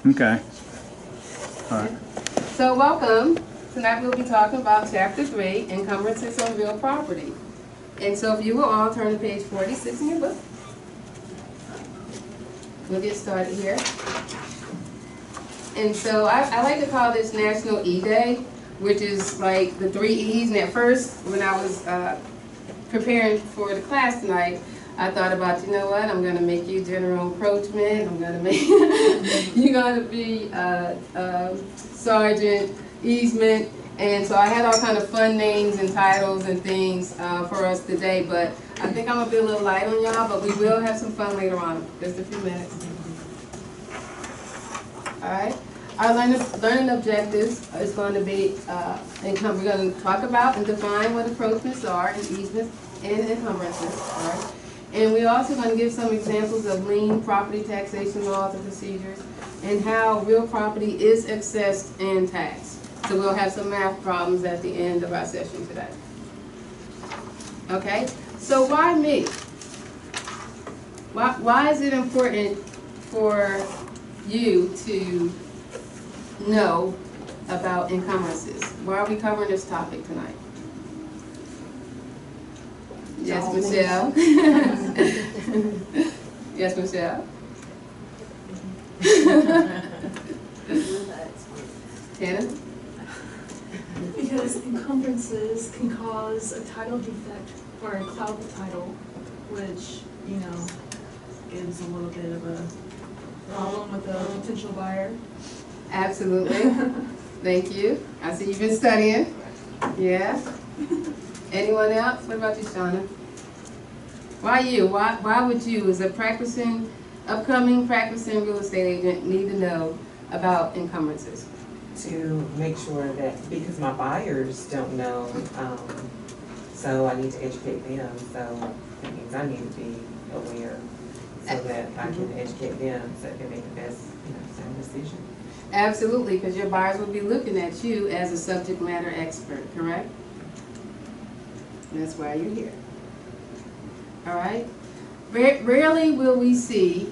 Okay. All right. So welcome. Tonight we'll be talking about Chapter 3, Encumbrances on Real Property. And so if you will all turn to page 46 in your book. We'll get started here. And so I like to call this National E-Day, which is like the 3 E's. And at first, when I was preparing for the class tonight, I thought about, you know what, I'm going to make you general encroachment. I'm going to make, you're going to be sergeant, easement. And so I had all kind of fun names and titles and things for us today. But I think I'm going to be a little light on y'all, but we will have some fun later on, just a few minutes. All right. Our learning objectives is going to be, we're going to talk about and define what encroachments are and easements and encumbrances. All right. And we're also going to give some examples of lien, property taxation laws and procedures, and how real property is assessed and taxed. So we'll have some math problems at the end of our session today. Okay, so why me? Why is it important for you to know about encumbrances? Why are we covering this topic tonight? Yes, Michelle. Yes, Michelle. Hannah? Because encumbrances can cause a title defect or a cloud title, which, you know, gives a little bit of a problem with a potential buyer. Absolutely. Thank you. I see you've been studying. Yeah. Anyone else? What about you, Shauna? Why you? Why would you, as a upcoming practicing real estate agent, need to know about encumbrances? To make sure that, because my buyers don't know, so I need to educate them. So that means I need to be aware so that I can educate them so they can make the best, sound decision. Absolutely, because your buyers will be looking at you as a subject matter expert, correct? That's why you're here. All right? Rarely will we see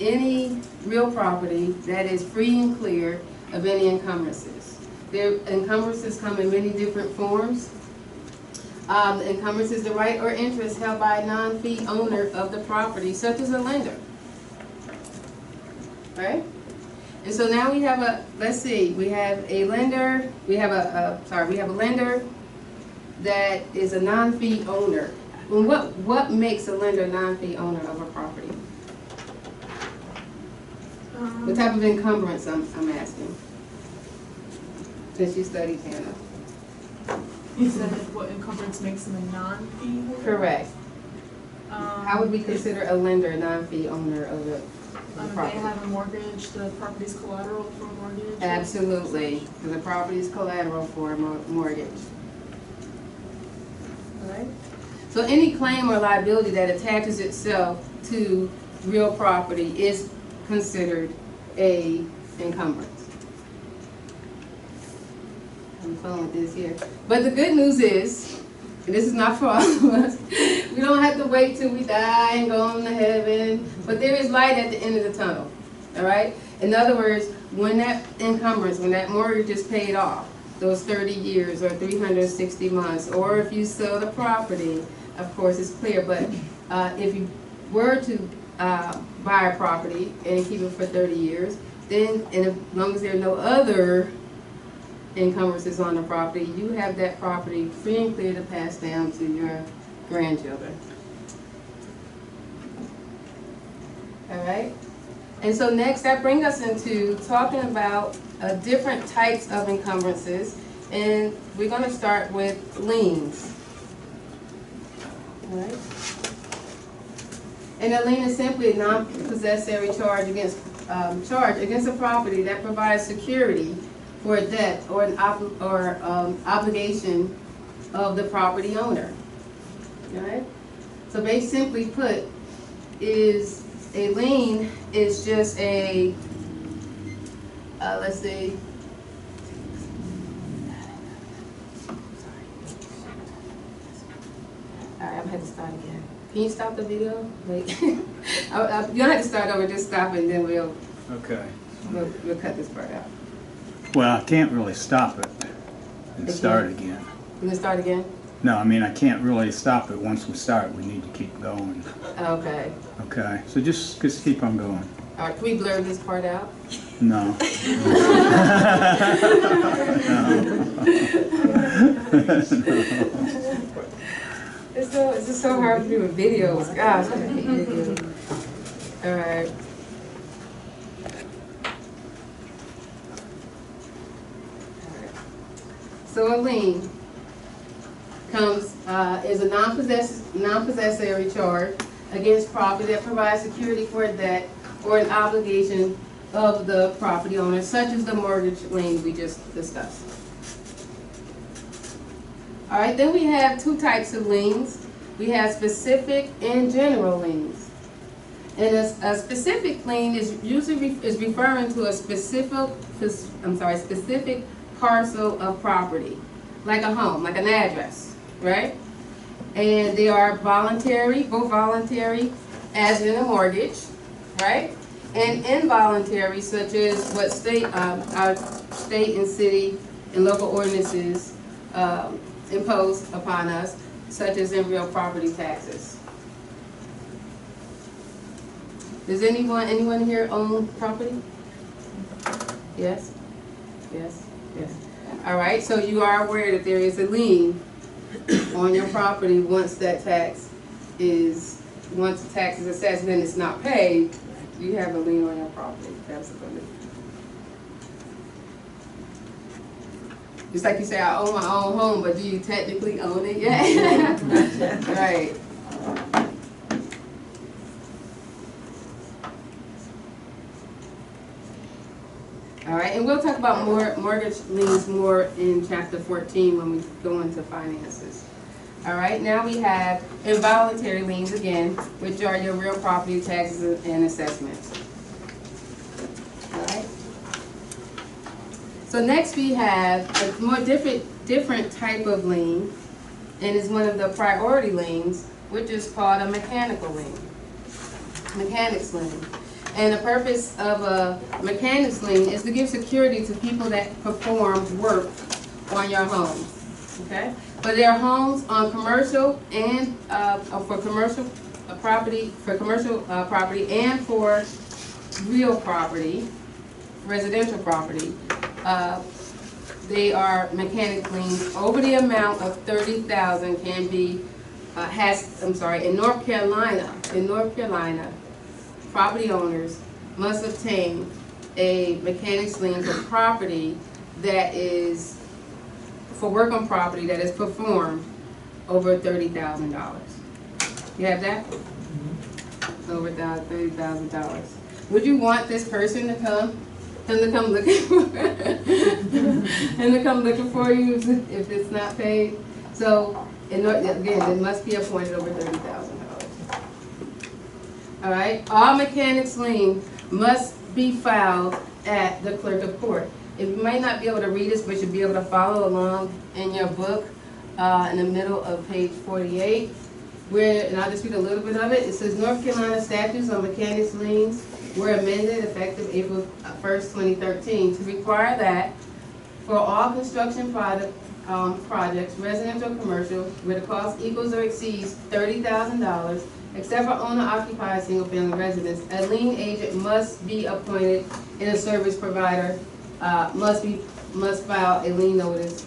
any real property that is free and clear of any encumbrances. Encumbrances come in many different forms. The encumbrance is the right or interest held by a non-fee owner of the property, such as a lender. Right? And so now we have we have a lender, we have a lender that is a non-fee owner. And what makes a lender a non-fee owner of a property? What type of encumbrance I'm asking? Since you studied Hannah. You said what encumbrance makes them a non-fee holder? Correct. How would we consider a lender a non-fee owner of the property? They have a mortgage, the property's collateral for a mortgage? Absolutely, because the property is collateral for a mortgage. All right. So any claim or liability that attaches itself to real property is considered a encumbrance. I'm fun with this here. But the good news is, and this is not for all of us, we don't have to wait till we die and go on to heaven, but there is light at the end of the tunnel, all right? In other words, when that encumbrance, when that mortgage is paid off, those 30 years or 360 months, or if you sell the property, of course it's clear, but if you were to buy a property and keep it for 30 years, then, and as long as there are no other encumbrances on the property, you have that property free and clear to pass down to your grandchildren. All right? And so next, that brings us into talking about different types of encumbrances, and we're going to start with liens. All right? And a lien is simply a non-possessory charge against a property that provides security for a debt or an obligation of the property owner. All right? So basically, simply put, is a lien is just a let's see. All right, I'm gonna have to start again. Can you stop the video? Wait. You don't have to start over, just stop it and then we'll. Okay. We'll cut this part out. Well, I can't really stop it and start again. You gonna start again? No, I mean, I can't really stop it. Once we start, we need to keep going. Okay. Okay, so just keep on going. All right, can we blur this part out? No. It's just so hard to do with videos. Gosh, I hate videos. All right. So a lien comes is a non-possessory charge against property that provides security for a debt or an obligation of the property owner, such as the mortgage lien we just discussed. All right, then we have two types of liens. We have specific and general liens. And a specific lien is usually referring to a specific parcel of property, like a home, like an address, right? And they are voluntary, both voluntary, as in a mortgage, right? And involuntary, such as what our state and city and local ordinances impose upon us, such as in real property taxes. Does anyone here own property? Yes? Yes? Yes. All right, so you are aware that there is a lien on your property once the tax is assessed and then it's not paid, you have a lien on your property, absolutely. Just like you say, I own my own home, but do you technically own it yet? Right. All right, and we'll talk about more mortgage liens more in chapter 14 when we go into finances. All right, now we have involuntary liens again, which are your real property taxes and assessments. All right. So next we have a more different type of lien, and it's one of the priority liens, which is called a mechanical lien, mechanics lien. And the purpose of a mechanics lien is to give security to people that perform work on your home, okay? But there are homes on commercial and for commercial property, and for real property, residential property. They are mechanic liens over the amount of $30,000 can be in North Carolina, property owners must obtain a mechanics lien for property that is, for work on property that is performed over $30,000. You have that? Over $30,000. Would you want this person to come looking for and to come looking for you if it's not paid? So, again, it must be appointed over $30,000. All right, all mechanics lien must be filed at the clerk of court. You might not be able to read this, but you'll be able to follow along in your book in the middle of page 48, and I'll just read a little bit of it. It says, North Carolina statutes on mechanics liens were amended effective April 1st, 2013 to require that for all construction projects, residential or commercial, where the cost equals or exceeds $30,000, except for owner-occupied single-family residence, a lien agent must be appointed, and a service provider must file a lien notice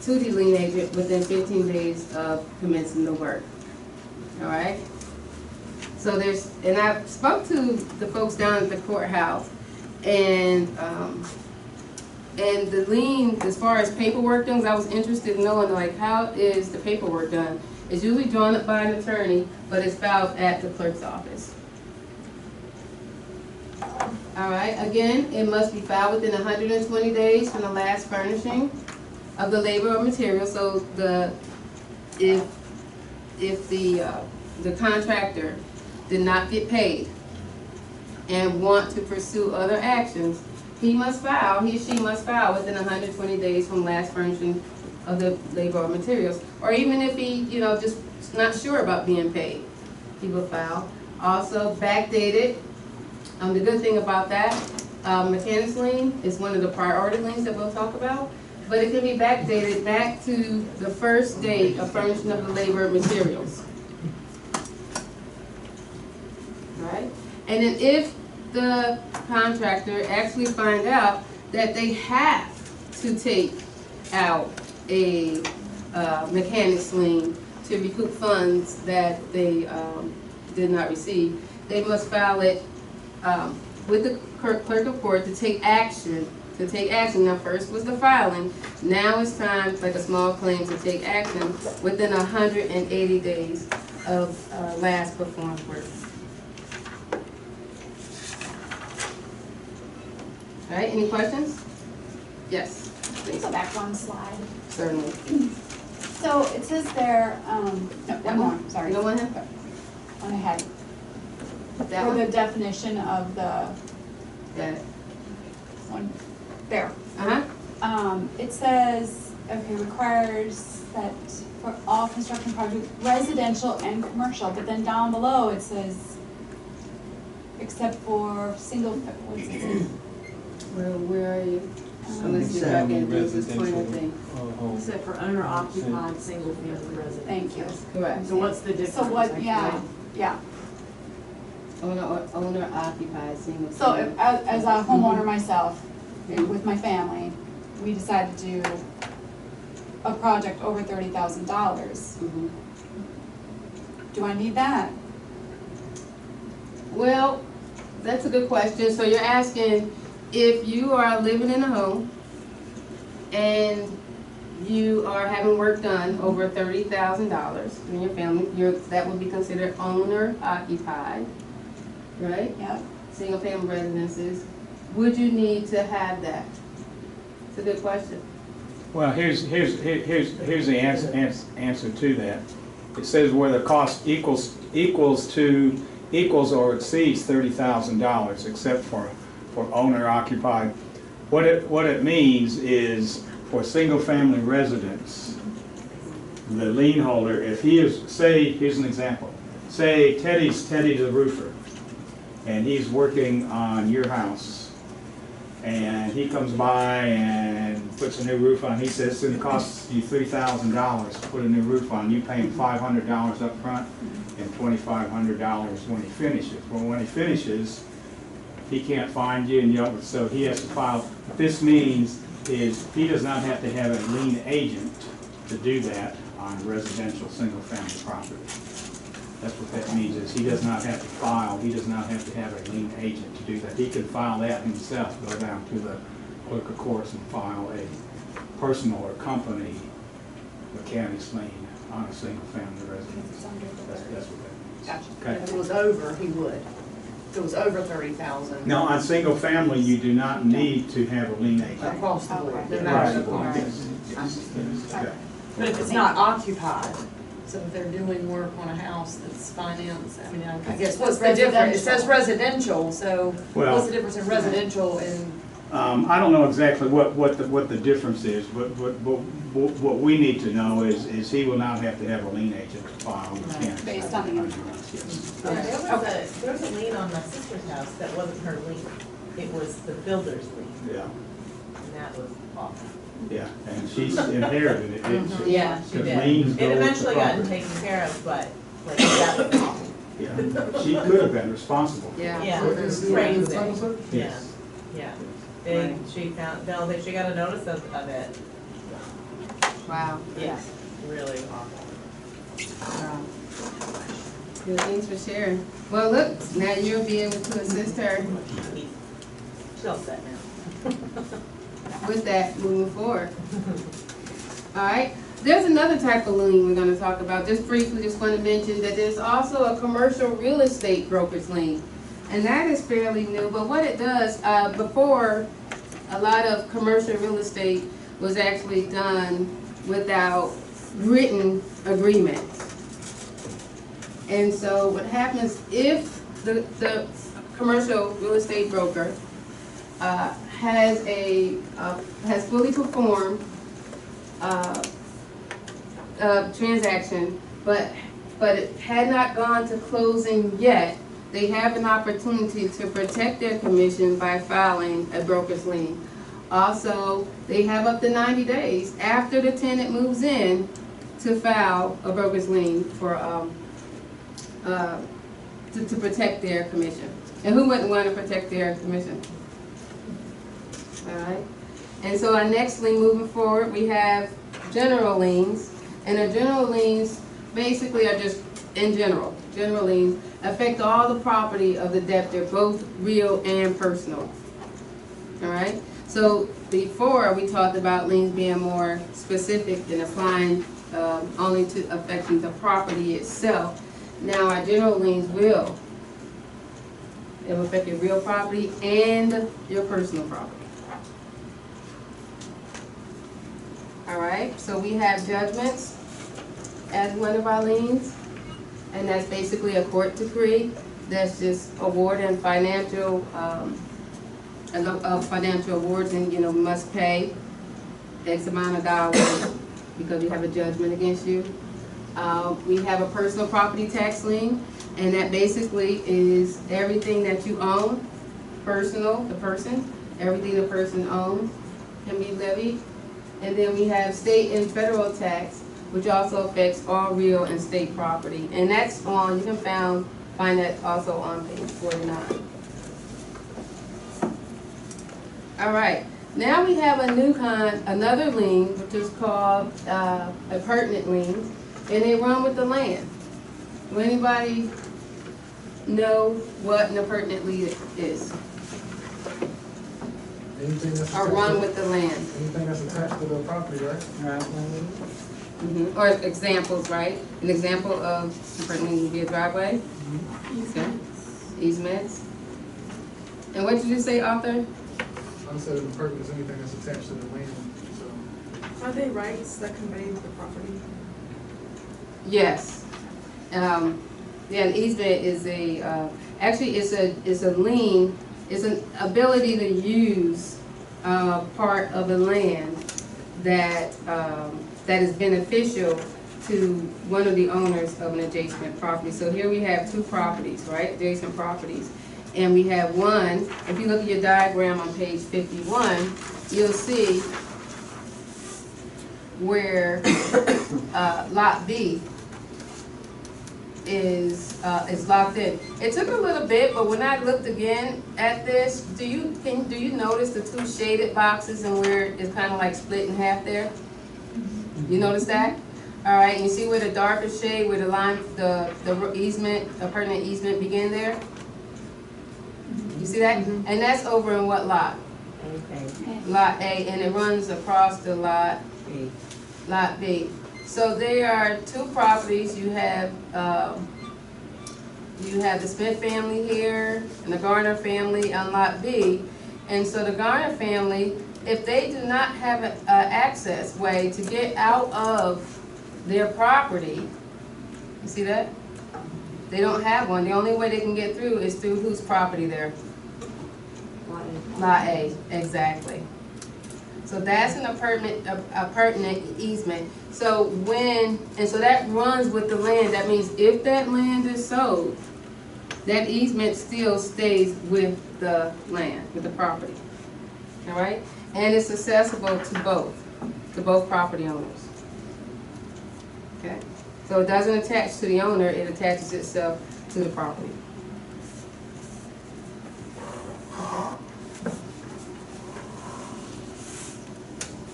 to the lien agent within 15 days of commencing the work. All right. So and I spoke to the folks down at the courthouse, and the lien, as far as paperwork goes, I was interested in knowing, like, how is the paperwork done? It's usually drawn up by an attorney, but it's filed at the clerk's office. All right, again, it must be filed within 120 days from the last furnishing of the labor or material. So if the contractor did not get paid and want to pursue other actions, he or she must file within 120 days from last furnishing of the labor or materials. Or even if he, just not sure about being paid, he will file. Also backdated. The good thing about that Mechanics lien is one of the priority liens that we'll talk about, but it can be backdated back to the first date of furnishing of the labor materials. Right? And then if the contractor actually find out that they have to take out a mechanics lien to recoup funds that they did not receive, they must file it with the clerk of court to take action. Now, first was the filing. Now it's time, like a small claim, to take action within 180 days of last performed work. All right, any questions? Yes, Can you go back one slide? certainly. So it says there, no, one more, sorry. You don't want him? One ahead. That For one? the definition of the Got it. one, there. Uh-huh. It says, okay, requires that for all construction projects, residential and commercial, but then down below it says, except for single, what's it say? Where are you? Let's see if I can do this pointer thing. You said for owner occupied, single family residence. Thank you. Correct. So what's the difference? So what, Like, yeah, yeah. Owner occupied single. So if, as a homeowner myself, with my family, we decided to do a project over $30,000. Mhm. Do I need that? Well, that's a good question. So you're asking if you are living in a home and you are having work done over $30,000 in your family, that would be considered owner occupied, right? Yep. Single family residences. Would you need to have that? It's a good question. Well, here's the answer to that. It says where the cost equals or exceeds $30,000, except for owner occupied. What it means is for single family residence, the lien holder, if he is, say, here's an example. Say Teddy's the roofer, and he's working on your house, and he comes by and puts a new roof on. He says it's going to cost you $3,000 to put a new roof on. You pay him $500 up front and $2,500 when he finishes. Well, when he finishes, he can't find you, and so he has to file. What this means is he does not have to have a lien agent to do that on residential single-family property. That's what that means, is he does not have to file, he does not have to have a lien agent to do that. He can file that himself, go down to the clerk of courts and file a personal or company mechanics lien on a single-family residence. That's what that means. Gotcha. Okay. If it was over, he would. If it was over 30,000. Now, on single-family, you do not need to have a lien agent. Across the board. They're Across not the board, required. yes. Yes. Okay. But if it's not occupied, so if they're doing work on a house that's financed, I mean, I guess what's the difference? It says residential, so Well- what's the difference in residential and? I don't know exactly what the difference is, but what we need to know is he will not have to have a lien agent to file the mechanics. Based on the Yes. There was a lien on my sister's house that wasn't her lien. It was the builder's lien, Yeah, and that was awful. yeah, and she's inherited it, didn't she? Yeah, she Because did. liens go It with the eventually gotten property. taken care of, but like that was awful. Yeah, she could have been responsible. Yeah. Yeah, it was crazy. Yeah, Yes. yeah. Right. She found, no, she got a notice of it. Wow. Yeah, really awful. Wow. Good, thanks for sharing. Well, look, now you'll be able to assist her She's all set now. with that moving forward. All right, there's another type of lien we're gonna talk about. Just briefly, just want to mention that there's also a commercial real estate broker's lien. And that is fairly new, but what it does, before, a lot of commercial real estate was actually done without written agreement. And so what happens if the commercial real estate broker has fully performed a transaction, but it had not gone to closing yet, they have an opportunity to protect their commission by filing a broker's lien. Also, they have up to 90 days after the tenant moves in to file a broker's lien for, to protect their commission. And who wouldn't want to protect their commission? All right. And so our next lien moving forward, we have general liens. And the general liens basically are just in general. General liens affect all the property of the debtor, both real and personal. All right. So before we talked about liens being more specific and applying only to affecting the property itself. Now our general liens will affect your real property and your personal property. All right, so we have judgments as one of our liens, and that's basically a court decree that's just awarding financial financial awards, and must pay X amount of dollars because you have a judgment against you. We have a personal property tax lien, and that basically is everything that you own, personal, the person, everything the person owns can be levied. And then we have state and federal tax, which also affects all real and state property. And that's on, you can find that also on page 49. All right, now we have another lien, which is called a pertinent lien, and they run with the land. Will anybody know what an appurtenant lien is? Anything that's Or attached run to- with the land? Anything that's attached to the property, right? Or examples, right? An example of appurtenant lien would be a driveway. Okay. Easements. And what did you say, Arthur? I said an appurtenant is anything that's attached to the land, so. Are they rights that convey the property? Yes. Yeah, an easement is actually it's a lien, it's an ability to use part of the land that is beneficial to one of the owners of an adjacent property. So here we have two properties, right? Adjacent properties. And we have one, if you look at your diagram on page 51, you'll see where lot B is locked in. It took a little bit, but when I looked again at this, do you notice the two shaded boxes and where it's kind of like split in half there? You notice that? All right, and you see where the darker shade, where the line, the easement, the pertinent easement begin there? You see that? And that's over in what lot? Okay. Lot A, and it runs across the lot, lot B. So there are two properties. You have the Smith family here and the Garner family on lot B. And so the Garner family, if they do not have an access way to get out of their property, you see that? They don't have one. The only way they can get through is through whose property there? Lot A, exactly. So that's an pertinent easement. So so that runs with the land. That means if that land is sold, that easement still stays with the land, with the property. All right? And it's accessible to both property owners. Okay? So it doesn't attach to the owner, it attaches itself to the property.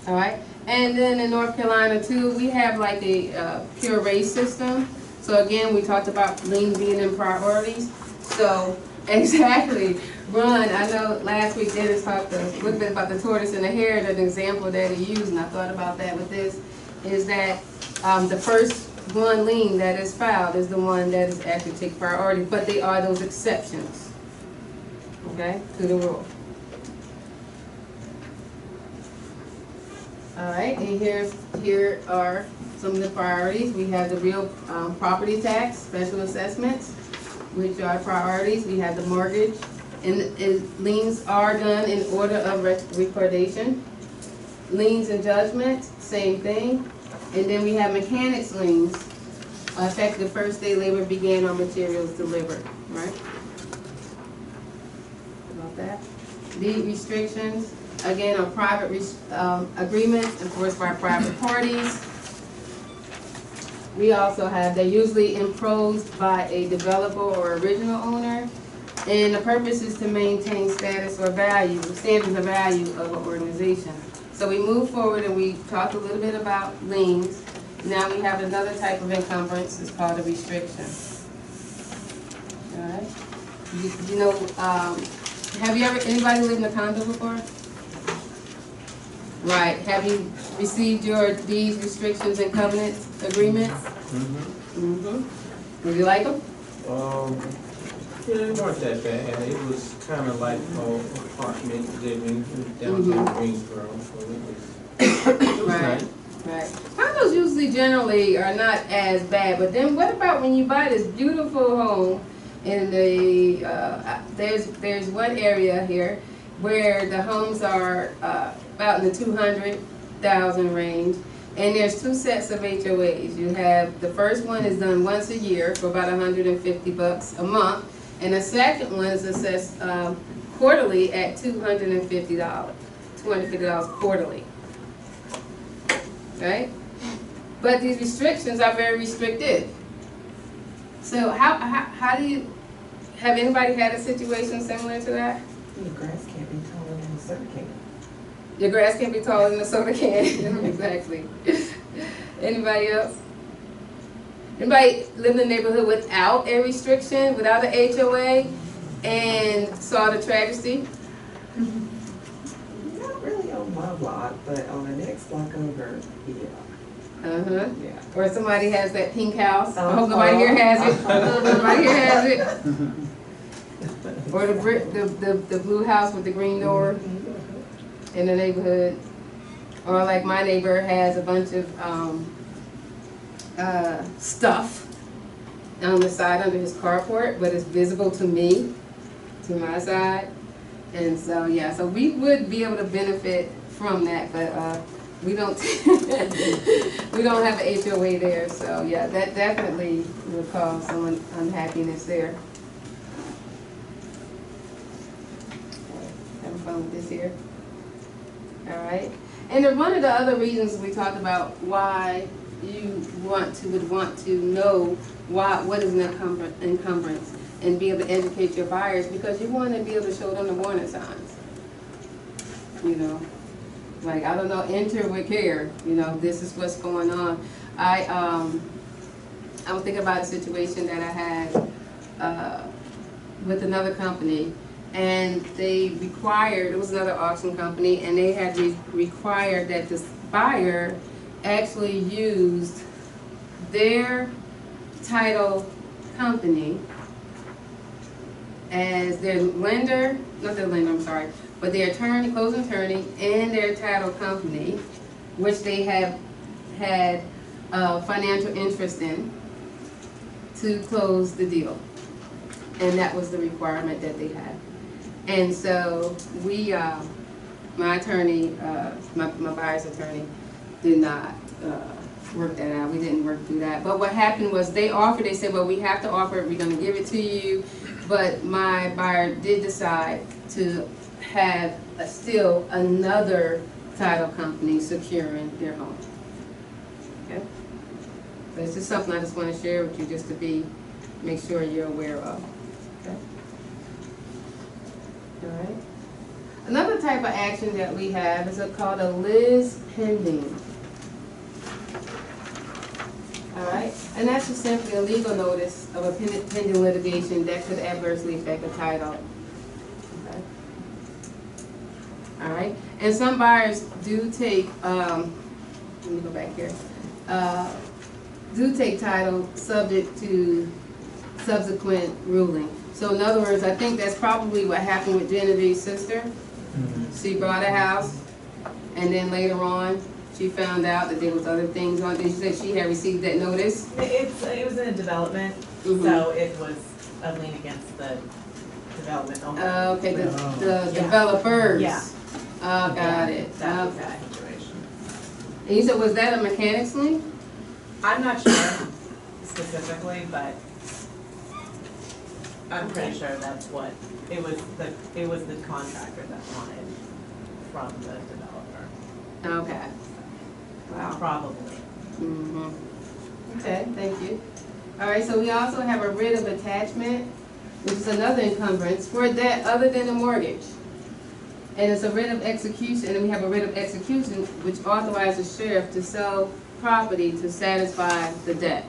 All right, and then in North Carolina too, we have like a pure race system. So again, we talked about liens being in priorities. So exactly, I know last week Dennis talked a little bit about the tortoise and the hare, and an example that he used, and I thought about that with this, is that the first one lien that is filed is the one that is actually take priority, but they are those exceptions, okay, to the rule. All right, and here are some of the priorities. We have the real property tax, special assessments, which are priorities. We have the mortgage, and liens are done in order of recordation. Liens and judgments, same thing. And then we have mechanics liens, effective first day labor began on materials delivered, right? Deed restrictions, again, on private agreements enforced by private parties. We also have, they're usually imposed by a developer or original owner. And the purpose is to maintain status or value, standards of value of an organization. So we move forward and we talked a little bit about liens. Now we have another type of encumbrance, it's called a restriction. All right. You know, have you ever, anybody lived in a condo before? Right, have you received your deeds, restrictions, and covenant agreements? Would you like them? Yeah, it weren't that bad. It was kind of like apartment living downtown Greensboro, so it was Right, nice. right. Condos usually generally are not as bad, but then what about when you buy this beautiful home in the, there's one area here where the homes are about in the 200,000 range, and there's two sets of HOAs. You have, the first one is done once a year for about $150 a month, and the second one is assessed quarterly at $250 quarterly. Right? But these restrictions are very restrictive. So how do you, have anybody had a situation similar to that? Your grass can't be taller than a soda can. Your grass can't be taller than a soda can. Exactly. Anybody else? Anybody live in a neighborhood without a restriction, without an HOA, and saw the tragedy? Not really on my block, but on the next block over, yeah. Yeah. Or somebody has that pink house. I hope nobody here has it. Nobody here has it. Or the blue house with the green door in the neighborhood. Or like my neighbor has a bunch of stuff on the side under his carport, but it's visible to me, to my side. And so, yeah, so we would be able to benefit from that, but we don't we don't have an HOA there, so yeah, that definitely would cause some unhappiness there. Having fun with this here. All right. And then one of the other reasons we talked about why you would want to know what is an encumbrance and be able to educate your buyers, because you want to be able to show them the warning signs. You know, like, I don't know, enter with care. You know, this is what's going on. I was thinking about a situation that I had with another company, and they required, it was another auction company, and they had required that the buyer actually used their title company as their lender, not their lender, I'm sorry, but their attorney, closing attorney, and their title company, which they have had financial interest in, to close the deal. And that was the requirement that they had. And so we, my attorney, my buyer's attorney, did not work that out. We didn't work through that. But what happened was they offered, they said, well, we have to offer it, we're going to give it to you. But my buyer did decide to have still another title company securing their home. Okay? So it's just something I just want to share with you, just to make sure you're aware of. Okay? All right. Another type of action that we have is called a lis pending. All right, and that's just simply a legal notice of a pending litigation that could adversely affect the title. Okay. All right, and some buyers do take, let me go back here, do take title subject to subsequent ruling. So in other words, I think that's probably what happened with Genevieve's sister. She bought a house, and then later on, she found out that there was other things on. Did you say she had received that notice? It was in a development, so it was a lien against the development owner. Okay, the developers. Yeah. Got it. That was Okay. that situation. And you said, was that a mechanics lien? I'm not sure specifically, but I'm pretty sure that's what, it was the contractor that wanted from the developer, Okay. Wow. probably. Mm-hmm. Okay, thank you. All right, so we also have a writ of attachment, which is another encumbrance for a debt other than a mortgage. And it's a writ of execution, and we have a writ of execution which authorizes the sheriff to sell property to satisfy the debt.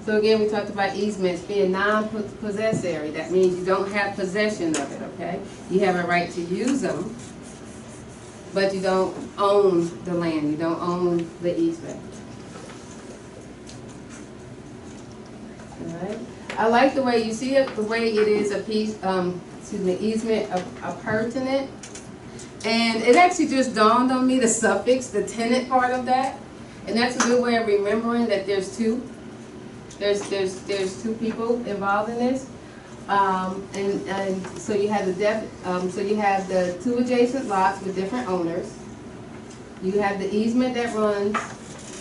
So again, we talked about easements being non-possessory. That means you don't have possession of it, okay? You have a right to use them, but you don't own the land, you don't own the easement. All right. I like the way you see it, the way it is a piece, easement appurtenant. And it actually just dawned on me, the suffix, the tenant part of that. And that's a good way of remembering that there's two. There's two people involved in this. And so you have the two adjacent lots with different owners. You have the easement that runs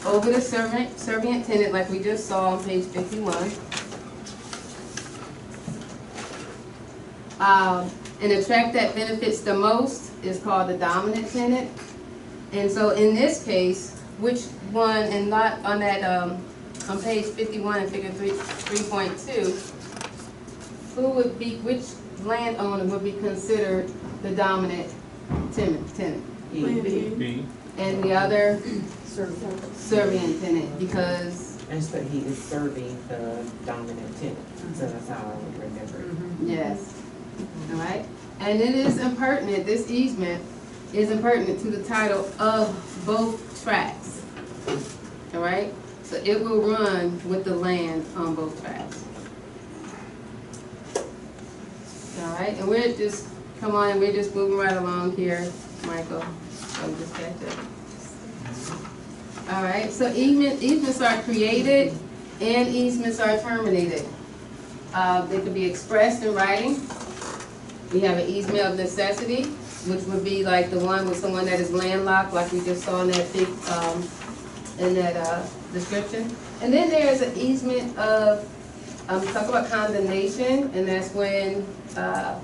over the servient tenant like we just saw on page 51. And the tract that benefits the most is called the dominant tenant. And so in this case, which one, and not on that, on page 51 in figure 3.2, which landowner would be considered the dominant tenant? B. And the other servient tenant, because, And so he is serving the dominant tenant, so that's how I would remember it. yes, all right? And it is impertinent, this easement is impertinent to the title of both tracts, all right? So it will run with the land on both tracts. All right, and we're just, come on, we're just moving right along here, Michael. So just catch it. All right, so easements are created and easements are terminated. They could be expressed in writing. We have an easement of necessity, which would be like the one with someone that is landlocked, like we just saw in that big, description. And then there's an easement of, talk about condemnation, and that's when that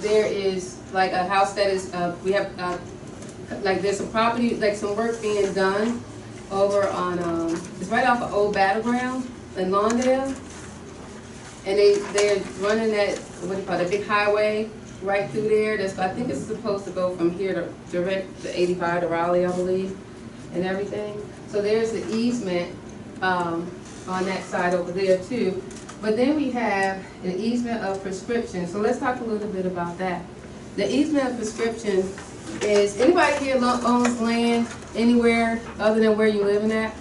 there is like a house that is, we have, like there's some property, like some work being done over on, it's right off of Old Battleground in Lawndale. And they're running that, what do you call it, a big highway right through there. That's, I think it's supposed to go from here to direct to 85 to Raleigh, I believe, and everything. So there's the easement on that side over there too. But then we have an easement of prescription. So let's talk a little bit about that. The easement of prescription is, anybody here owns land anywhere other than where you living at?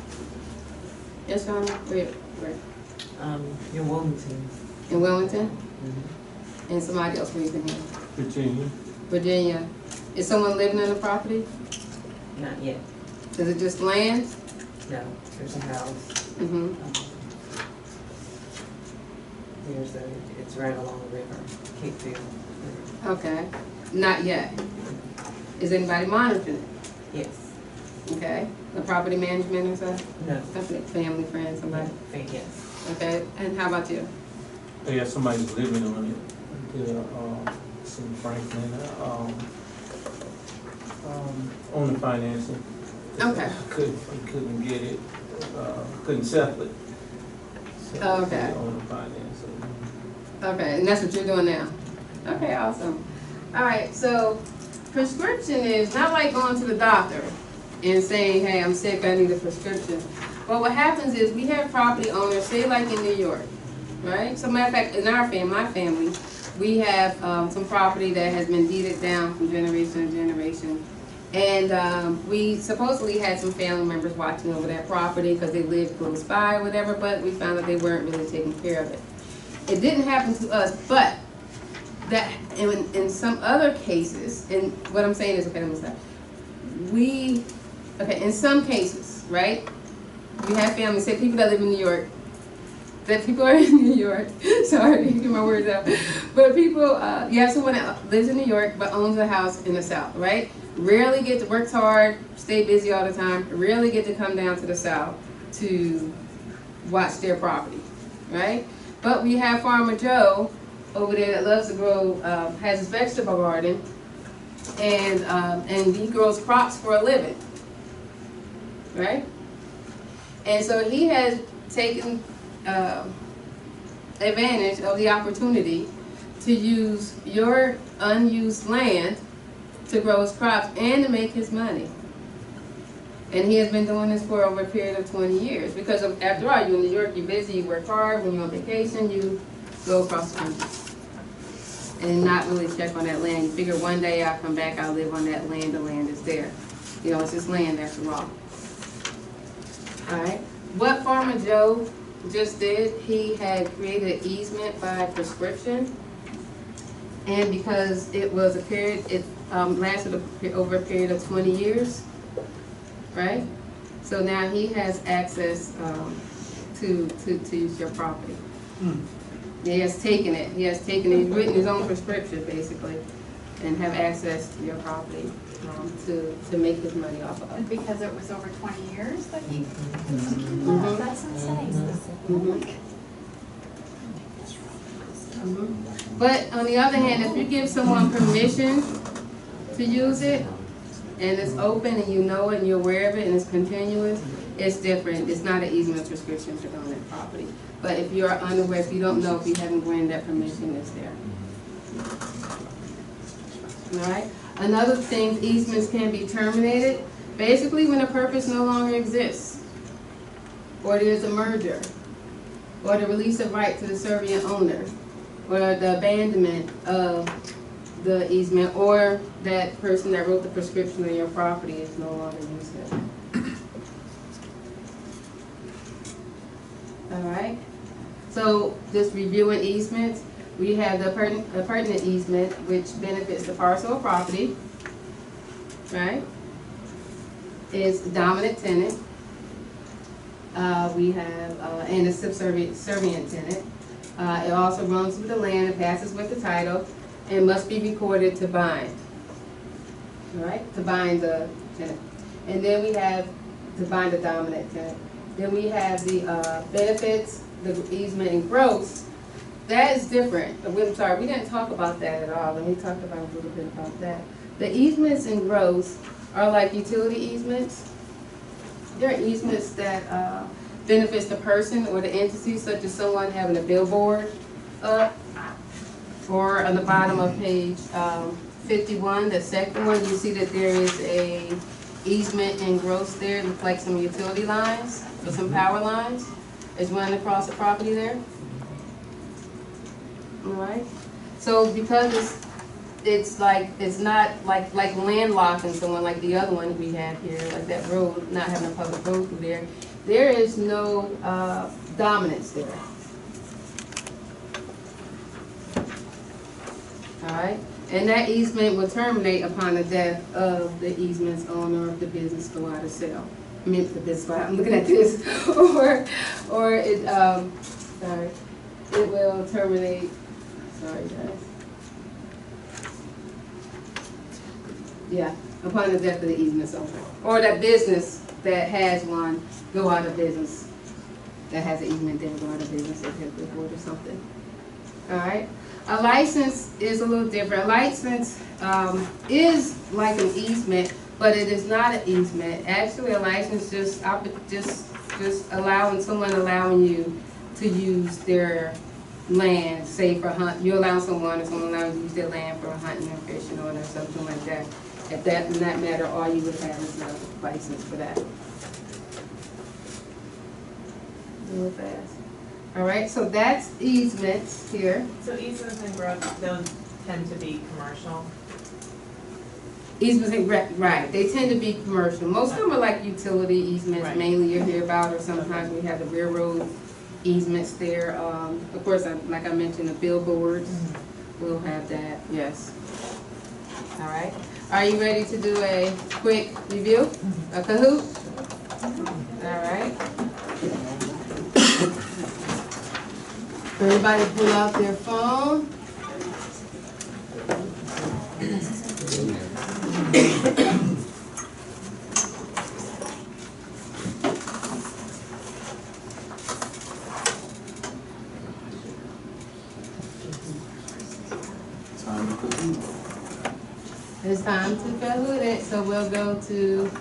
Yes, Sean? Where? In Wilmington. In Wellington? Mhm. And somebody else living here? Virginia. Virginia. Is someone living on the property? Not yet, Is it just land? no, there's a house. Mm-hmm. It's right along the river, Capefield River. Okay. Not yet. Is anybody monitoring it? Yes, Okay. The property management or something? no, Family, friends, somebody? yes. Okay. And how about you? Yeah, somebody's living on it. Some Franklin, on the financing. Okay. Couldn't get it, couldn't settle it. So, Okay. On the financing. Okay, and that's what you're doing now? Okay, awesome. All right, so prescription is not like going to the doctor and saying, hey, I'm sick, I need a prescription. But what happens is we have property owners, say like in New York, right? So matter of fact, in our family, my family, we have some property that has been deeded down from generation to generation. And we supposedly had some family members watching over that property because they lived close by or whatever, but we found that they weren't really taking care of it. It didn't happen to us, but that in some other cases, and what I'm saying is, okay, let me stop. In some cases, right, we have families, say people that live in New York, that people are in New York, sorry, get my words out, but people, you have someone that lives in New York but owns a house in the South, right? Rarely get to work hard, stay busy all the time, rarely get to come down to the South to watch their property, right? But we have Farmer Joe over there that loves to grow, has his vegetable garden, and he grows crops for a living, right? And so he has taken advantage of the opportunity to use your unused land to grow his crops and to make his money. And he has been doing this for over a period of 20 years. Because after all, you're in New York, you're busy, you work hard. When you're on vacation, you go across the country and not really check on that land. You figure one day I'll come back, I'll live on that land, the land is there. You know, it's his land after all. All right. What Farmer Joe just did, he had created an easement by prescription. And because it was a period, it lasted over a period of 20 years. Right? So now he has access to use your property. He has taken it. He's written his own prescription basically, and have access to your property to make his money off of. And because it was over 20 years that he. That's insane. But on the other hand, if you give someone permission to use it, and it's open and you know it and you're aware of it and it's continuous, it's different. It's not an easement prescription to own that property. But if you're unaware, if you don't know, if you haven't granted that permission, it's there. All right? Another thing, easements can be terminated basically when a purpose no longer exists, or there's a merger, or the release of right to the servient owner, or the abandonment of the easement, or that person that wrote the prescription on your property is no longer using it. All right. So just reviewing easements, we have the pertinent easement, which benefits the parcel of property. Right. Is dominant tenant. We have and a subservient tenant. It also runs with the land and passes with the title, and must be recorded to bind. All right, to bind the tenant. And then we have to bind the dominant tenant. Then we have the benefits, the easement and growth. That is different. I'm sorry, we didn't talk about that at all, and we talked about a little bit about that. The easements and growth are like utility easements. There are easements that benefits the person or the entity, such as someone having a billboard up, or on the bottom of page 51, the second one, you see that there is a easement and growth there, looks like some utility lines or some power lines is running across the property there. All right. So because it's not like landlocked and someone like the other one we have here, like that road, not having a public road through there. There is no dominance there. All right, and that easement will terminate upon the death of the easement's owner if the business go out of sale. I mean, the business, I'm looking at this, or it, sorry, it will terminate. Sorry, guys. Yeah, upon the death of the easement's owner, or that business that has one go out of business. That has an easement, they will go out of business if it's billboard or something. All right. A license is a little different. A license is like an easement, but it is not an easement. Actually, a license just allowing you to use their land, say for hunt. You allow someone, or someone allows you to use their land for hunting or fishing or something like that. If that in that matter, all you would have is a license for that. Real fast. All right, so that's easements here. So easements and growth, those tend to be commercial? Easements, right, they tend to be commercial. Most of them are like utility easements, Right. mainly you hear about, or sometimes we have the railroad easements there. Of course, like I mentioned, the billboards, we'll have that, yes. All right, are you ready to do a quick review? A Kahoot? All right. Everybody pull out their phone. It's time to Kahoot it, so we'll go to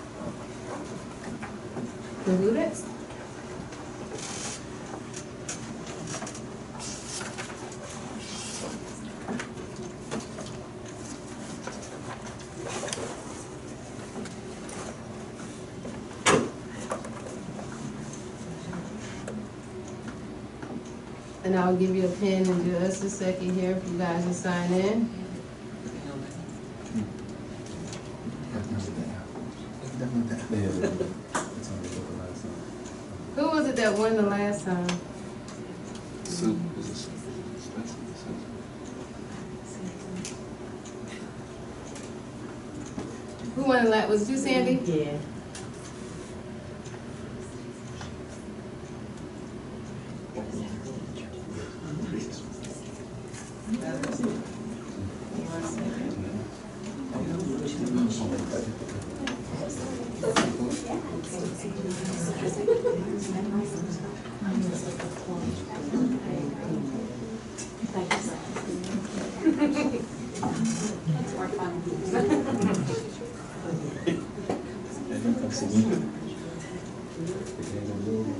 Kahoot it. And I'll give you a pen in just a second here for you guys to sign in. Who was it that won the last time? Who won the last? Was it you, Sandy? Yeah.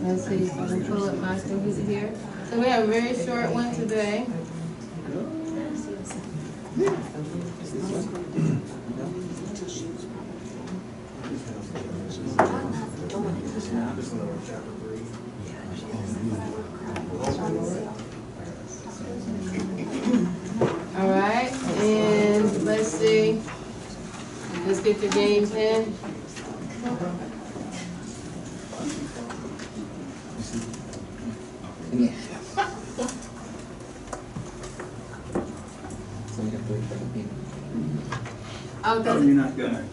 Let's see, so I'm gonna pull up my computer here. So we have a very short one today. All right, and let's see. Let's get your games in. Oh, you're not gonna,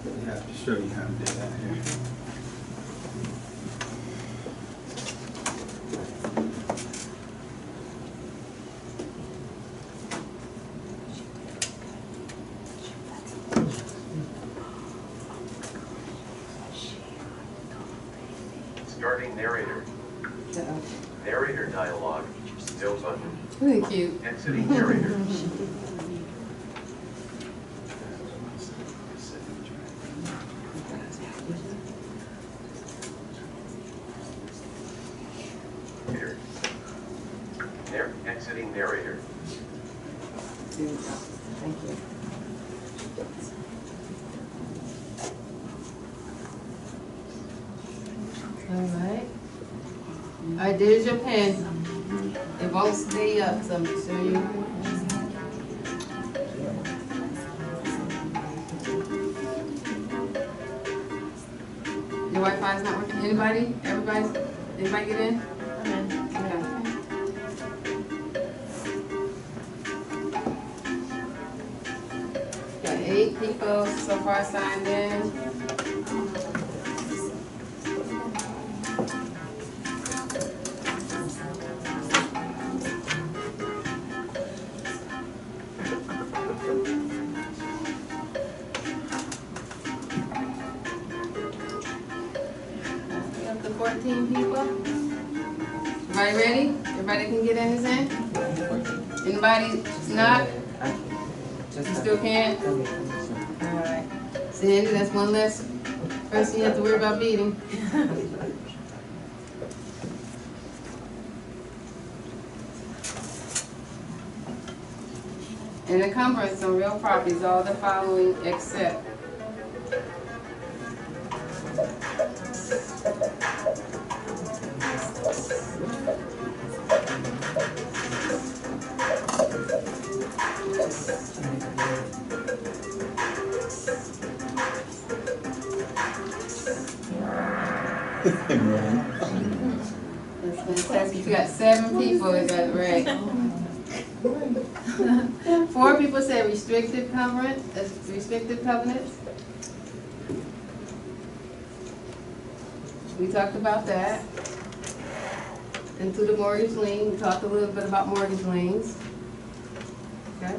we have to show you how to do that here. Starting narrator. Narrator dialogue. No button. Thank you. Exiting narrator. Exiting narrator. Thank you. All right. All right, there's your pen. It won't stay up, so I'm sure you. Your Wi-Fi's not working? Anybody? Everybody? Anybody get in? Okay. Got 8 people so far signed in. We up to 14 people. Everybody ready? Everybody can get in his in? Anybody not? You still can't? Alright. Sandy, that's one less person you have to worry about beating. An encumbrance on real properties, all the following except. That's fantastic. You got 7 people, is that right? 4 people said restricted covenants. We talked about that. And to the mortgage lien, we talked a little bit about mortgage liens. Okay.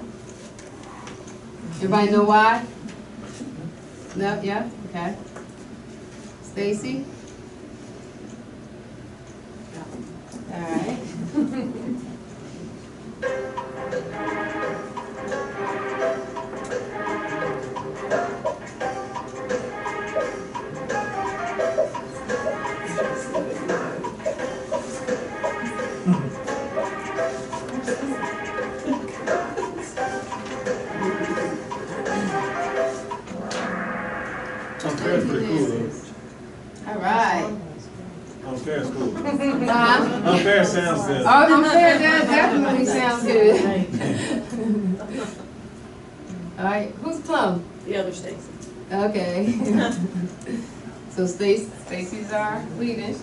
Everybody know why? No, yeah, okay. Stacy? All right. Unfair's pretty cool though. All right. Unfair's cool. Uh, Unfair sounds good. Oh, unfair does definitely sound good. All right, who's Plum? The other Stacy. Okay. So Stacy's our leading.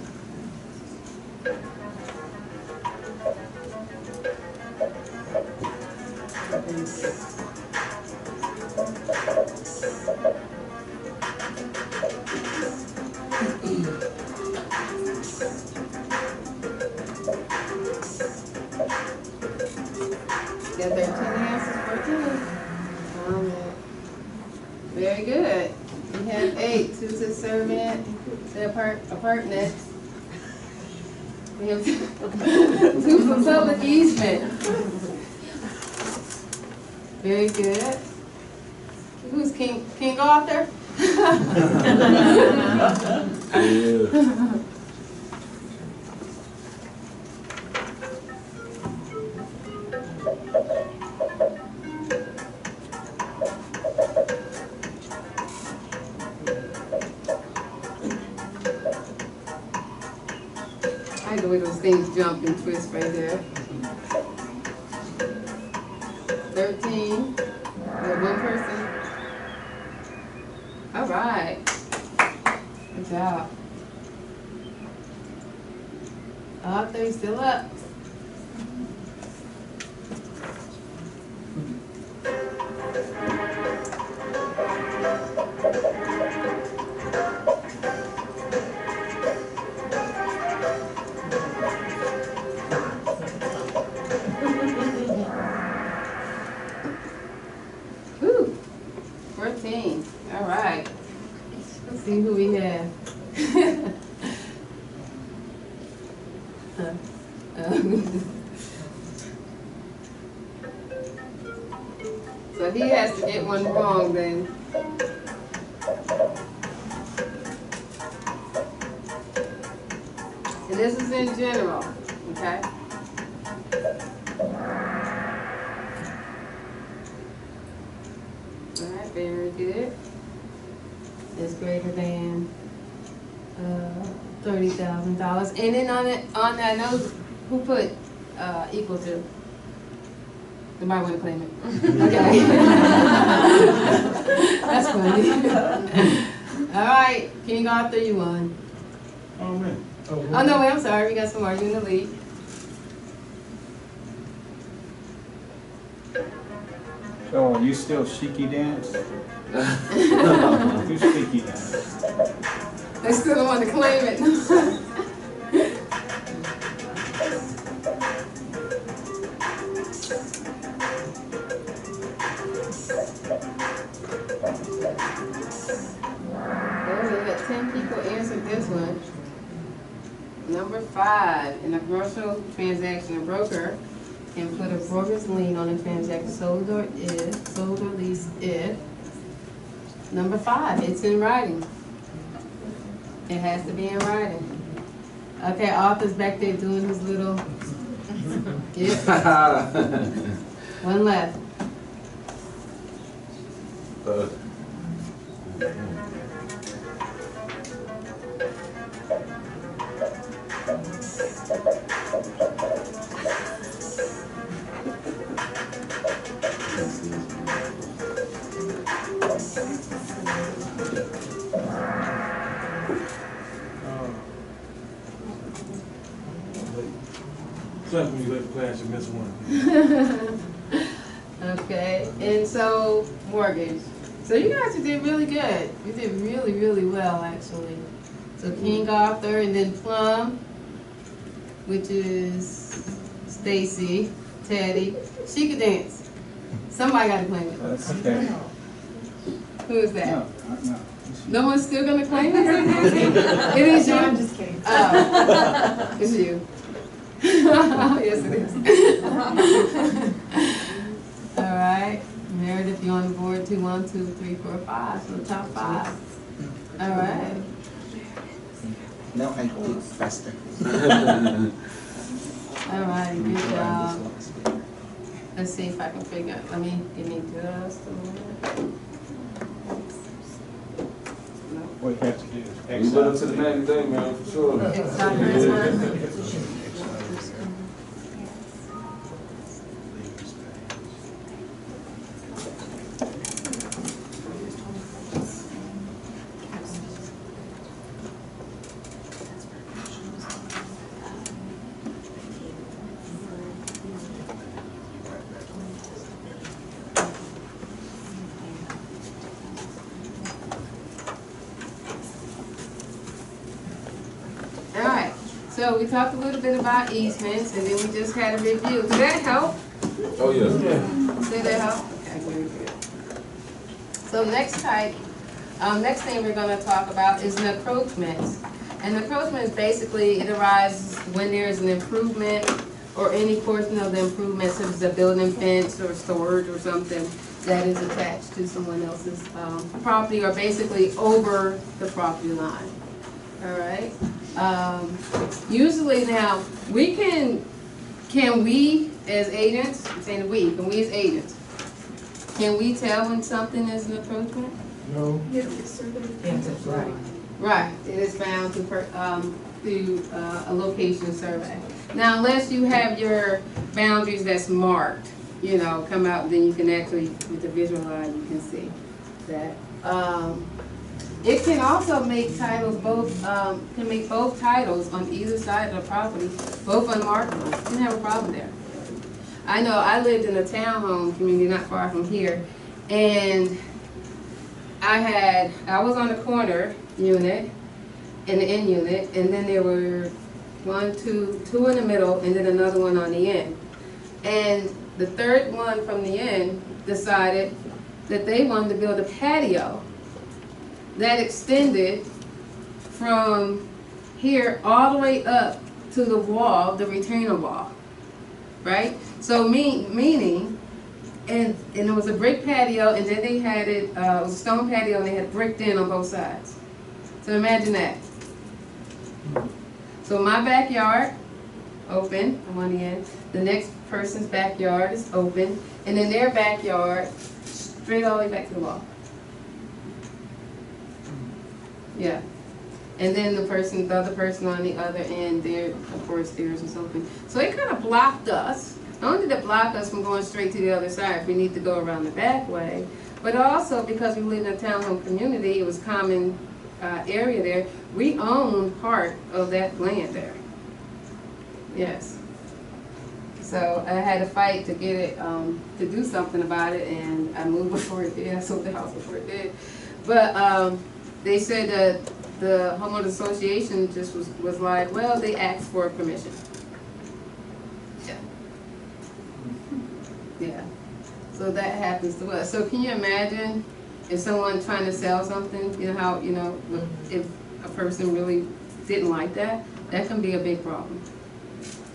Got 13 answers for 2. Very good. We have 8, 2 to servant, the apartment. We have 2 for public easement. Very good. Who's King Arthur? I like the way those things jump and twist right there. 13. We have 1 person. All right. Good job. Arthur's still up. Whew. 14. All right. Let's see who we have. So he has to get one wrong then. And this is in general, okay? All right, very good. It's greater than $30,000. And then on that note, who put equal to? Somebody want to claim it? Okay. That's funny. All right, King Arthur, you won. Oh, man. Oh no, wait, I'm sorry. We got some more. You in the lead. So are you still Shiki Dance? Who's Shiki Dance? They still don't want to claim it. Oh, we got 10 people answered this one. Number 5, in a commercial transaction, a broker can put a broker's lien on a transaction sold or leased if. Number 5, it's in writing. It has to be in writing. Okay, Arthur's back there doing his little. Yep. One left. Sometimes when you let the class, you miss one. Okay, and so mortgage. So you guys did really good. You did really, really well, actually. So King Arthur, and then Plum, which is Stacy, Teddy. She could dance. Somebody got to claim it. That's okay. Who is that? No. No one's still gonna claim it? It is you? I'm just kidding. Oh, it's you. Yes, it is. All right, Meredith, you on the board? 2, 1, 2, 3, 4, 5. So top 5. All right. No, I think faster. All right, good job. Let's see if I can figure out. Give me just a minute. No. what you have to do. We went up to the 90 day, man, for sure. All right, so we talked a little bit about easements, and then we just had a review. Did that help? Oh, yeah. Did that help? Okay, very good. So next thing we're gonna talk about is an encroachment. An encroachment is basically, it arises when there's an improvement or any portion of the improvement, such as a building fence or storage or something that is attached to someone else's property, or basically over the property line. All right. Usually now, can we as agents, I'm saying can we as agents, can we tell when something is an encroachment? No. Yeah, it's surveyed. Yes, right. Right, it is found through a location survey. Now, unless you have your boundaries that's marked, come out, then you can actually, with the visual eye, you can see that. It can also make titles can make both titles on either side of the property, both unmarketable. You don't have a problem there. I know I lived in a townhome community not far from here, and I was on the corner unit, in the end unit, and then there were two in the middle, and then another one on the end. And the third one from the end decided that they wanted to build a patio that extended from here all the way up to the wall, the retainer wall, right? So meaning, and it was a brick patio, and then they had it was a stone patio, and they had bricked in on both sides. So imagine that. So my backyard, open, I'm on the end. The next person's backyard is open, and then their backyard, straight all the way back to the wall. Yeah. And then the other person on the other end, there, of course, theirs was open. So it kind of blocked us. Not only did it block us from going straight to the other side, we need to go around the back way, but also because we live in a townhome community, it was common area there, we owned part of that land there. Yes. So I had to fight to get it, to do something about it, and I moved before it did. I sold the house before it did. But they said that the homeowners association just was like, well, they asked for permission. Yeah. Yeah. So that happens to us. So can you imagine if someone trying to sell something, if a person really didn't like that, that can be a big problem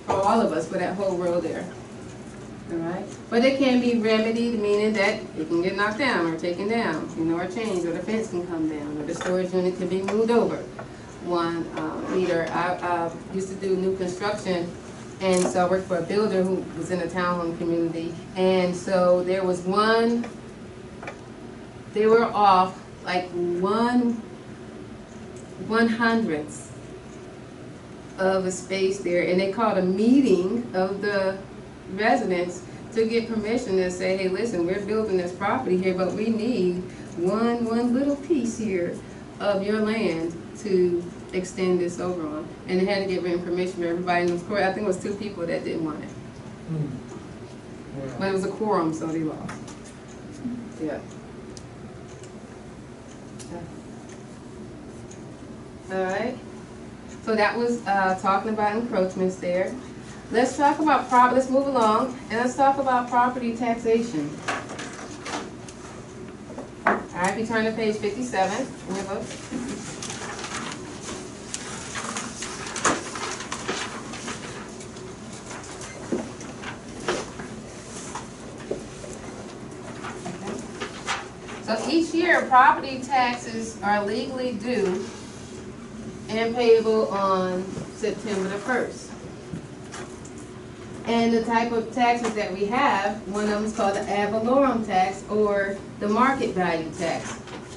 for all of us, for that whole row there. All right? But it can be remedied, meaning that it can get knocked down or taken down, or changed, or the fence can come down, or the storage unit can be moved over 1 meter. I used to do new construction, and so I worked for a builder who was in a townhome community, and so there was they were off like 1/100th of a space there, and they called a meeting of the residents to get permission to say, hey, listen, we're building this property here, but we need one little piece here of your land to extend this over on. And they had to get written permission from everybody in the court. I think it was 2 people that didn't want it. But it was a quorum, so they lost. Yeah. All right. So that was talking about encroachments there. Let's talk about let's move along, and let's talk about property taxation. All right, we turn to page 57 in your book. So each year, property taxes are legally due and payable on September the 1st. And the type of taxes that we have, one of them is called the ad valorem tax, or the market value tax,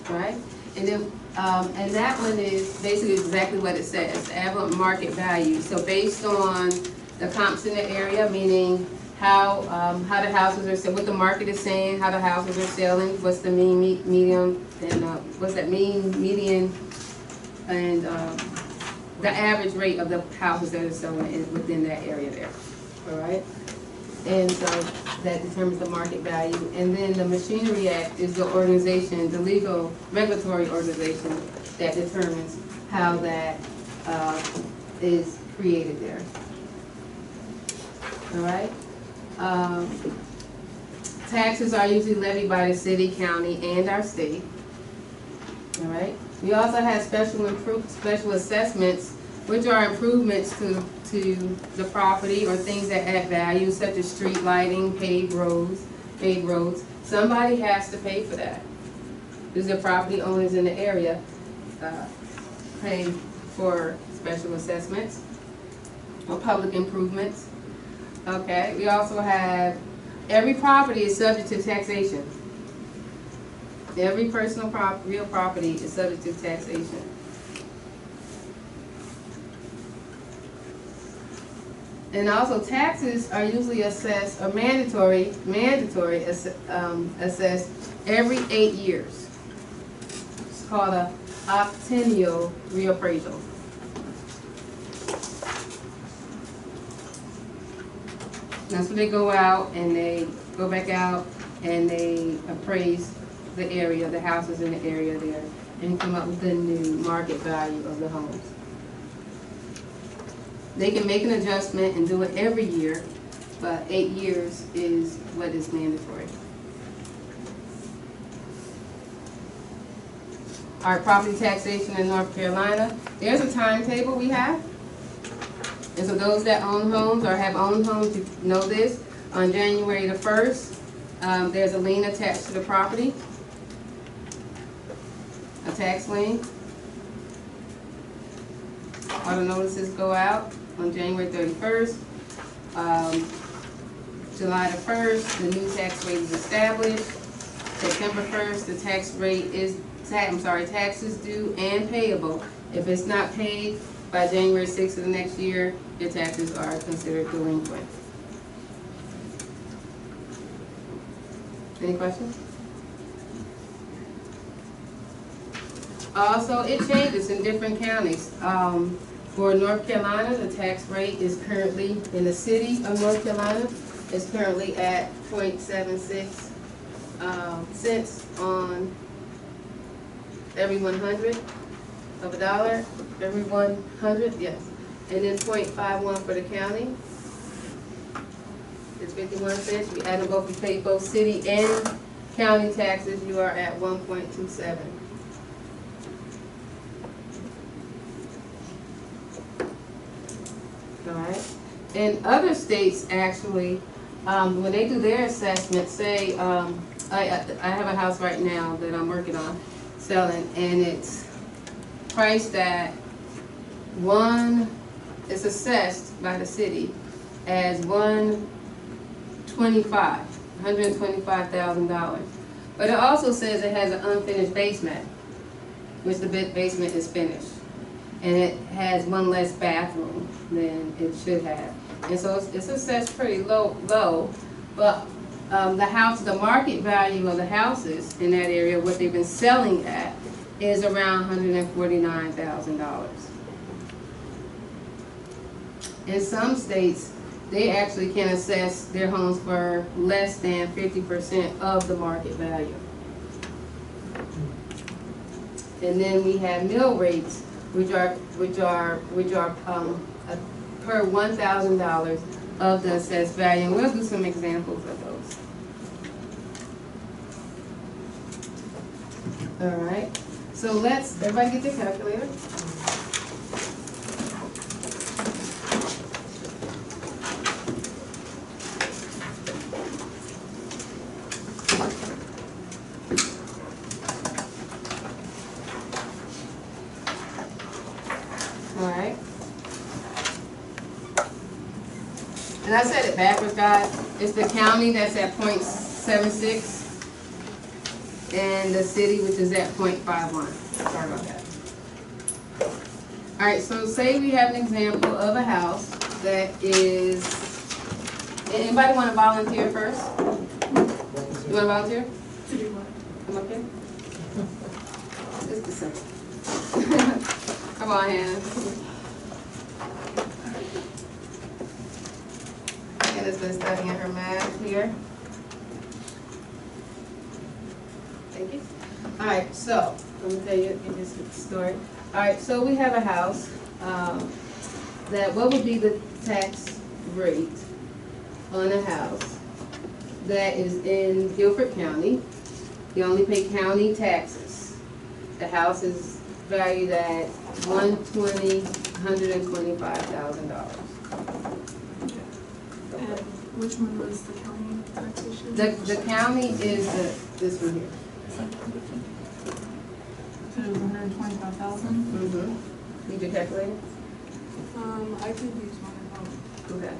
right? And then, and that one is basically exactly what it says, average market value. So based on the comps in the area, meaning how the houses are selling, what the market is saying, how the houses are selling, what's the mean, medium, and what's that mean, median, and the average rate of the houses that are selling within that area there, all right? And so that determines the market value. And then the Machinery Act is the organization, the legal regulatory organization that determines how that is created there. All right? Taxes are usually levied by the city, county, and our state. All right? We also have special assessments, which are improvements to the property or things that add value, such as street lighting, paved roads. Somebody has to pay for that. Because the property owners in the area pay for special assessments or public improvements. Okay, we also have, every property is subject to taxation. Every personal real property is subject to taxation. And also taxes are usually assessed, or mandatory assessed every 8 years. It's called a octennial reappraisal. That's when they go out and they go back out and they appraise the area, the houses in the area there, and come up with the new market value of the homes. They can make an adjustment and do it every year, but 8 years is what is mandatory. Our property taxation in North Carolina, there's a timetable we have. And so those that own homes or have owned homes, you know this. On January the 1st, there's a lien attached to the property, a tax lien. All the notices go out on January 31st. July the 1st, the new tax rate is established. September 1st, the tax rate is, taxes due and payable. If it's not paid by January 6th of the next year, your taxes are considered delinquent. Any questions? Also, it changes in different counties. For North Carolina, the tax rate is currently, in the city of North Carolina, is currently at 0.76 cents on every 100 of a dollar, every 100, yes. And then 0.51 for the county. It's 51 cents. You add them both, you pay both city and county taxes, you are at 1.27. All right. In other states, actually, when they do their assessment, say, I have a house right now that I'm working on selling, and it's priced at it's assessed by the city as $125,000. But it also says it has an unfinished basement, which the basement is finished. And it has one less bathroom than it should have. And so it's assessed pretty low, but the market value of the houses in that area, what they've been selling at, is around $149,000. In some states, they actually can assess their homes for less than 50% of the market value. And then we have mill rates, which are per $1,000 of the assessed value. And we'll do some examples of those. All right. So everybody get their calculator. All right. And I said it backwards, guys. It's the county that's at 0.76 and the city, which is at 0.51. Sorry about that. All right, so say we have an example of a house that is, anybody want to volunteer first? You want to volunteer? To do what? Come up here. Just a second. Come on, Hannah. Hannah's been studying her math here. Thank you. All right, so let me tell you this story. All right, so we have a house that what would be the tax rate on a house that is in Guilford County? You only pay county taxes. The house is valued at $125,000. And which one was the county taxation? The county is this one here. So it was 125,000? Mm-hmm. Need your calculator? I could use my phone. Okay.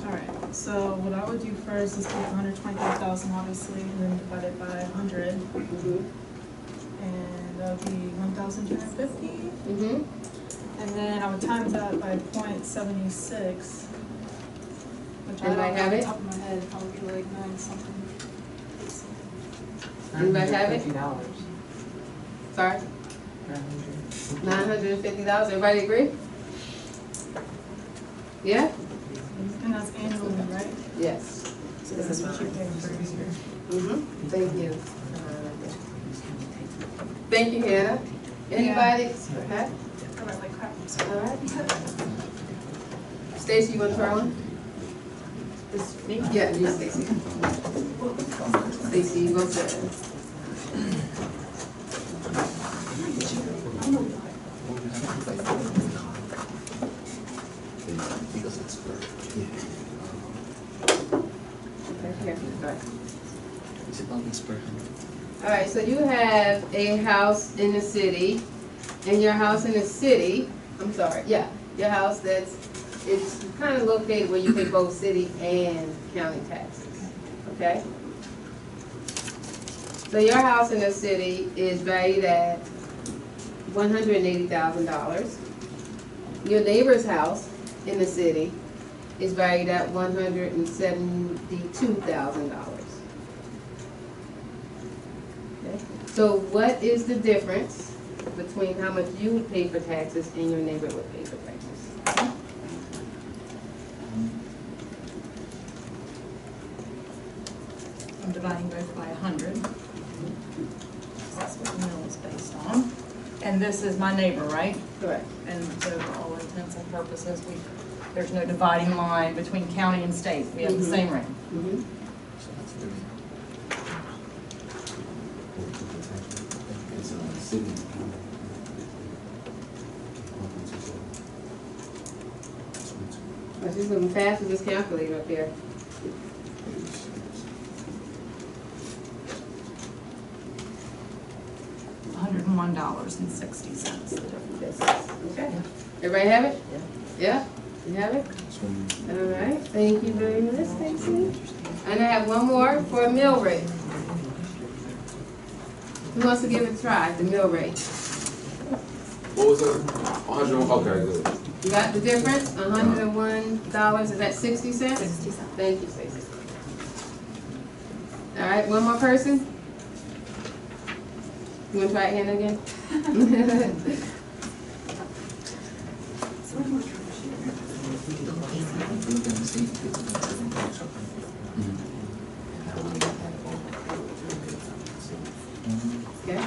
Alright, so what I would do first is take 125,000 obviously, and then divide it by 100, Mm-hmm. and that would be 1,250. Mm-hmm. And then I would times that by 0.76, which I don't Anybody know have off the it? top of my head, probably like 9 something. Anybody have it? $950. Sorry? $950. Everybody agree? Yeah? And that's annually, right? Yes. So this is what you're paying for each year. Mm-hmm. Thank you. Thank you, Hannah. Anybody? Okay. Alright, like crap. All right. Stacy, you want to throw one? Yeah, you, Stacy. Stacy, you go first. All right, so you have a house in the city, and your house in the city, I'm sorry, yeah, your house it's kind of located where you pay both city and county taxes, okay? So your house in the city is valued at $180,000. Your neighbor's house in the city is valued at $172,000. Okay. So what is the difference between how much you would pay for taxes and your neighbor would pay for taxes? I'm dividing both by 100. That's what the mill is based on. And this is my neighbor, right? Correct. And so for all intents and purposes, there's no dividing line between county and state. We have the same rate. Mm-hmm. Let's just move fast with this calculator up there. $101.60. Okay. Everybody have it? Yeah. You have it? All right. Thank you very much, Stacy. And I have one more for a mill rate. Who wants to give it a try, the mill rate? What was that? 100, okay, good. You got the difference? $101, is that 60 cents? 60 cents. Thank you, Stacy. All right, one more person? You want to try it, Hannah, again? Okay.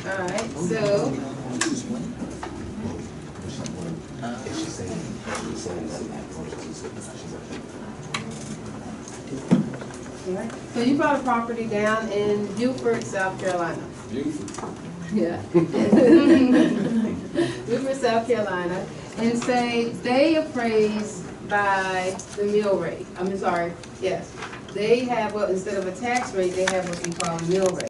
All right, so. So you bought a property down in Beaufort, South Carolina. Beautiful. Yeah. Beaufort, South Carolina, and say they appraise by the mill rate. Yes. They have, well, instead of a tax rate, they have what we call a mill rate.